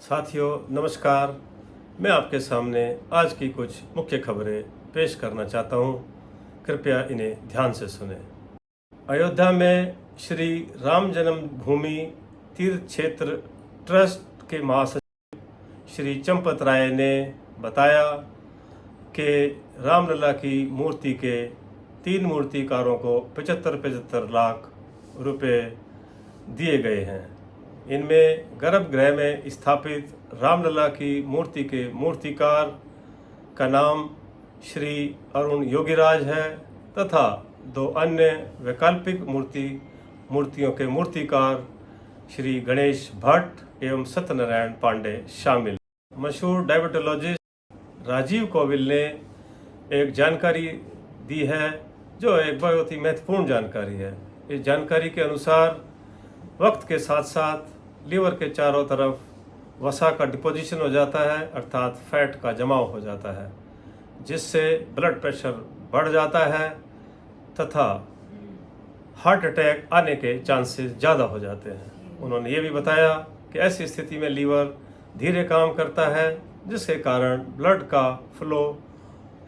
साथियों नमस्कार। मैं आपके सामने आज की कुछ मुख्य खबरें पेश करना चाहता हूं। कृपया इन्हें ध्यान से सुनें। अयोध्या में श्री राम जन्मभूमि तीर्थ क्षेत्र ट्रस्ट के महासचिव श्री चंपत राय ने बताया कि रामलला की मूर्ति के 3 मूर्तिकारों को 75-75 लाख रुपए दिए गए हैं। इनमें गर्भगृह में स्थापित रामलला की मूर्ति के मूर्तिकार का नाम श्री अरुण योगीराज है तथा 2 अन्य वैकल्पिक मूर्तियों के मूर्तिकार श्री गणेश भट्ट एवं सत्यनारायण पांडे शामिल। मशहूर डायबिटोलॉजिस्ट राजीव कोविल ने एक जानकारी दी है जो एक बहुत ही महत्वपूर्ण जानकारी है। इस जानकारी के अनुसार वक्त के साथ साथ लीवर के चारों तरफ वसा का डिपोजिशन हो जाता है, अर्थात फैट का जमाव हो जाता है, जिससे ब्लड प्रेशर बढ़ जाता है तथा हार्ट अटैक आने के चांसेस ज़्यादा हो जाते हैं। उन्होंने ये भी बताया कि ऐसी स्थिति में लीवर धीरे काम करता है, जिसके कारण ब्लड का फ्लो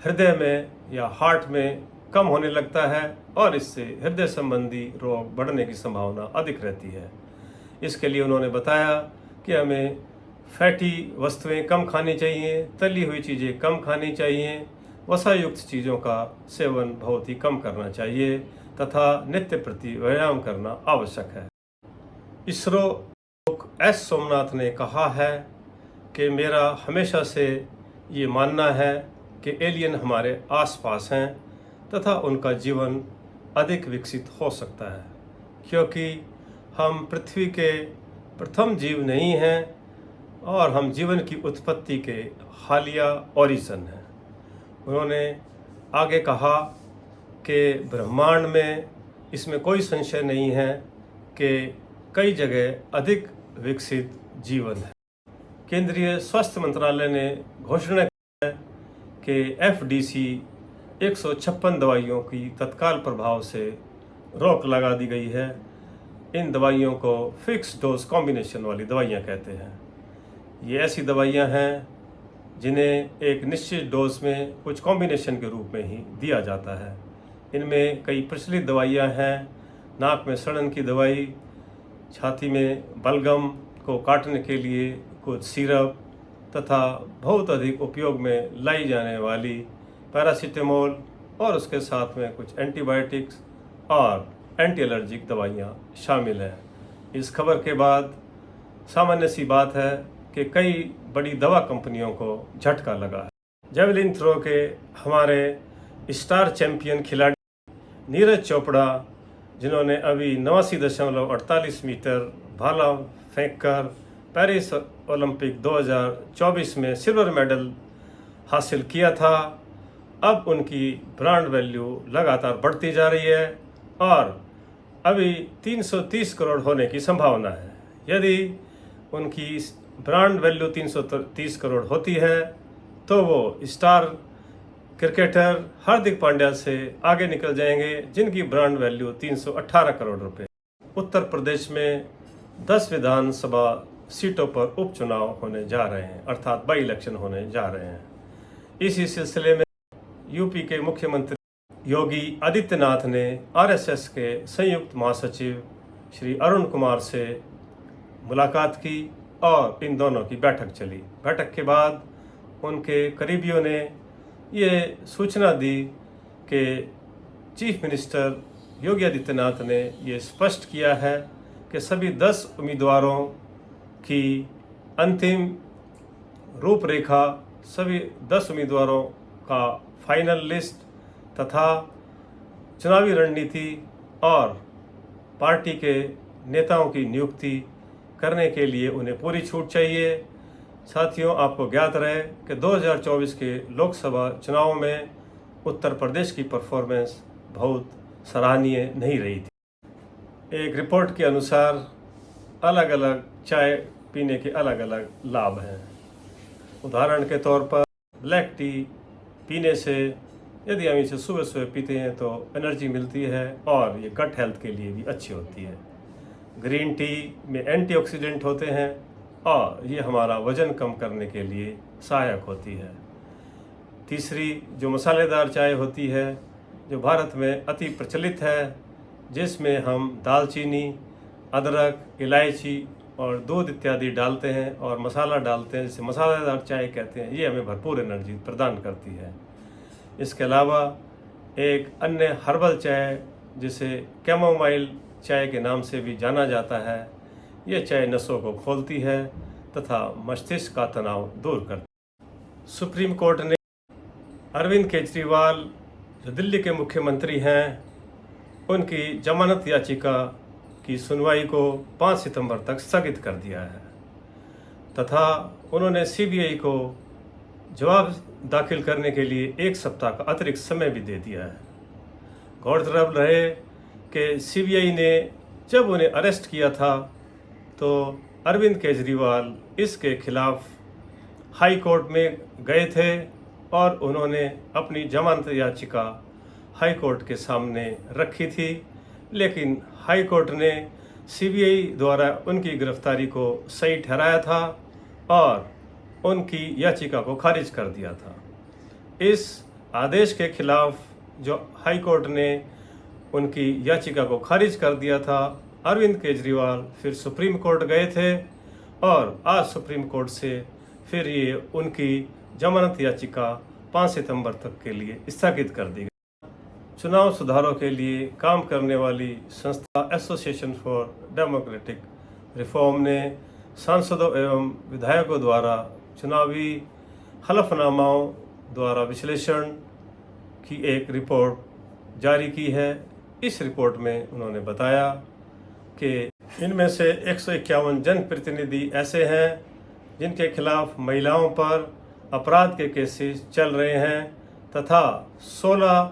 हृदय में या हार्ट में कम होने लगता है और इससे हृदय संबंधी रोग बढ़ने की संभावना अधिक रहती है। इसके लिए उन्होंने बताया कि हमें फैटी वस्तुएं कम खानी चाहिए, तली हुई चीज़ें कम खानी चाहिए, वसायुक्त चीज़ों का सेवन बहुत ही कम करना चाहिए तथा नित्य प्रति व्यायाम करना आवश्यक है। इसरो एस सोमनाथ ने कहा है कि मेरा हमेशा से ये मानना है कि एलियन हमारे आसपास हैं तथा उनका जीवन अधिक विकसित हो सकता है, क्योंकि हम पृथ्वी के प्रथम जीव नहीं हैं और हम जीवन की उत्पत्ति के हालिया ओरिजिन हैं। उन्होंने आगे कहा कि ब्रह्मांड में इसमें कोई संशय नहीं है कि कई जगह अधिक विकसित जीवन है। केंद्रीय स्वास्थ्य मंत्रालय ने घोषणा की है कि एफडीसी 156 दवाइयों की तत्काल प्रभाव से रोक लगा दी गई है। इन दवाइयों को फिक्स डोज कॉम्बिनेशन वाली दवाइयाँ कहते हैं। ये ऐसी दवाइयाँ हैं जिन्हें एक निश्चित डोज में कुछ कॉम्बिनेशन के रूप में ही दिया जाता है। इनमें कई प्रचलित दवाइयाँ हैं। नाक में सड़न की दवाई, छाती में बलगम को काटने के लिए कुछ सिरप तथा बहुत अधिक उपयोग में लाई जाने वाली पैरासीटामोल और उसके साथ में कुछ एंटीबायोटिक्स और एंटी एलर्जिक दवाइयाँ शामिल हैं। इस खबर के बाद सामान्य सी बात है कि कई बड़ी दवा कंपनियों को झटका लगा है। जेवलिन थ्रो के हमारे स्टार चैंपियन खिलाड़ी नीरज चोपड़ा, जिन्होंने अभी 89.48 मीटर भाला फेंककर पेरिस ओलंपिक 2024 में सिल्वर मेडल हासिल किया था, अब उनकी ब्रांड वैल्यू लगातार बढ़ती जा रही है और अभी 330 करोड़ होने की संभावना है। यदि उनकी ब्रांड वैल्यू 330 करोड़ होती है तो वो स्टार क्रिकेटर हार्दिक पांड्या से आगे निकल जाएंगे, जिनकी ब्रांड वैल्यू 318 करोड़ रुपए। उत्तर प्रदेश में 10 विधानसभा सीटों पर उपचुनाव होने जा रहे हैं, अर्थात बाई इलेक्शन होने जा रहे हैं। इसी सिलसिले में यूपी के मुख्यमंत्री योगी आदित्यनाथ ने आरएसएस के संयुक्त महासचिव श्री अरुण कुमार से मुलाकात की और इन दोनों की बैठक चली। बैठक के बाद उनके करीबियों ने ये सूचना दी कि चीफ मिनिस्टर योगी आदित्यनाथ ने ये स्पष्ट किया है कि सभी 10 उम्मीदवारों की अंतिम रूपरेखा, सभी 10 उम्मीदवारों का फाइनल लिस्ट तथा चुनावी रणनीति और पार्टी के नेताओं की नियुक्ति करने के लिए उन्हें पूरी छूट चाहिए। साथियों, आपको ज्ञात रहे कि 2024 के लोकसभा चुनाव में उत्तर प्रदेश की परफॉर्मेंस बहुत सराहनीय नहीं रही थी। एक रिपोर्ट के अनुसार अलग अलग चाय पीने के अलग अलग लाभ हैं। उदाहरण के तौर पर ब्लैक टी पीने से यदि हम इसे सुबह सुबह पीते हैं तो एनर्जी मिलती है और ये गट हेल्थ के लिए भी अच्छी होती है। ग्रीन टी में एंटीऑक्सीडेंट होते हैं और ये हमारा वज़न कम करने के लिए सहायक होती है। तीसरी जो मसालेदार चाय होती है, जो भारत में अति प्रचलित है, जिसमें हम दालचीनी, अदरक, इलायची और दूध इत्यादि डालते हैं और मसाला डालते हैं, जिसे मसालेदार चाय कहते हैं। ये हमें भरपूर एनर्जी प्रदान करती है। इसके अलावा एक अन्य हर्बल चाय, जिसे कैमोमाइल चाय के नाम से भी जाना जाता है, ये चाय नसों को खोलती है तथा मस्तिष्क का तनाव दूर करती है। सुप्रीम कोर्ट ने अरविंद केजरीवाल, जो दिल्ली के मुख्यमंत्री हैं, उनकी जमानत याचिका की सुनवाई को 5 सितंबर तक स्थगित कर दिया है तथा उन्होंने सीबीआई को जवाब दाखिल करने के लिए 1 सप्ताह का अतिरिक्त समय भी दे दिया है। गौरतलब रहे कि सीबीआई ने जब उन्हें अरेस्ट किया था तो अरविंद केजरीवाल इसके खिलाफ हाई कोर्ट में गए थे और उन्होंने अपनी जमानत याचिका हाई कोर्ट के सामने रखी थी, लेकिन हाई कोर्ट ने सीबीआई द्वारा उनकी गिरफ्तारी को सही ठहराया था और उनकी याचिका को खारिज कर दिया था। इस आदेश के खिलाफ जो हाई कोर्ट ने उनकी याचिका को खारिज कर दिया था, अरविंद केजरीवाल फिर सुप्रीम कोर्ट गए थे और आज सुप्रीम कोर्ट से फिर ये उनकी जमानत याचिका 5 सितंबर तक के लिए स्थगित कर दी गई। चुनाव सुधारों के लिए काम करने वाली संस्था एसोसिएशन फॉर डेमोक्रेटिक रिफॉर्म ने सांसदों एवं विधायकों द्वारा चुनावी हलफनामाओं द्वारा विश्लेषण की एक रिपोर्ट जारी की है। इस रिपोर्ट में उन्होंने बताया कि इनमें से 151 जनप्रतिनिधि ऐसे हैं जिनके खिलाफ महिलाओं पर अपराध के केसेस चल रहे हैं तथा 16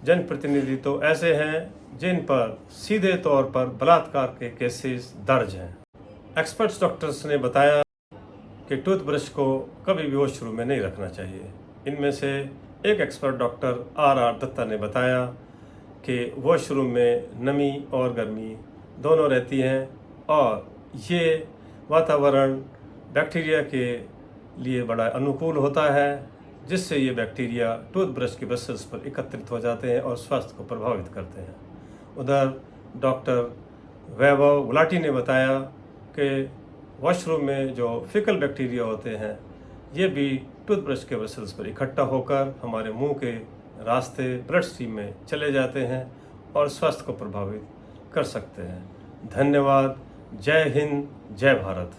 जनप्रतिनिधि तो ऐसे हैं जिन पर सीधे तौर पर बलात्कार के केसेस दर्ज हैं। एक्सपर्ट्स डॉक्टर्स ने बताया कि टूथब्रश को कभी भी वॉशरूम में नहीं रखना चाहिए। इनमें से एक एक्सपर्ट डॉक्टर आर दत्ता ने बताया कि वॉशरूम में नमी और गर्मी दोनों रहती हैं और ये वातावरण बैक्टीरिया के लिए बड़ा अनुकूल होता है, जिससे ये बैक्टीरिया टूथब्रश की ब्रशेस पर एकत्रित हो जाते हैं और स्वास्थ्य को प्रभावित करते हैं। उधर डॉक्टर वैभव गुलाटी ने बताया कि वॉशरूम में जो फिकल बैक्टीरिया होते हैं, ये भी टूथब्रश के ब्रशेस पर इकट्ठा होकर हमारे मुंह के रास्ते ब्लड स्ट्रीम में चले जाते हैं और स्वास्थ्य को प्रभावित कर सकते हैं। धन्यवाद। जय हिंद, जय भारत।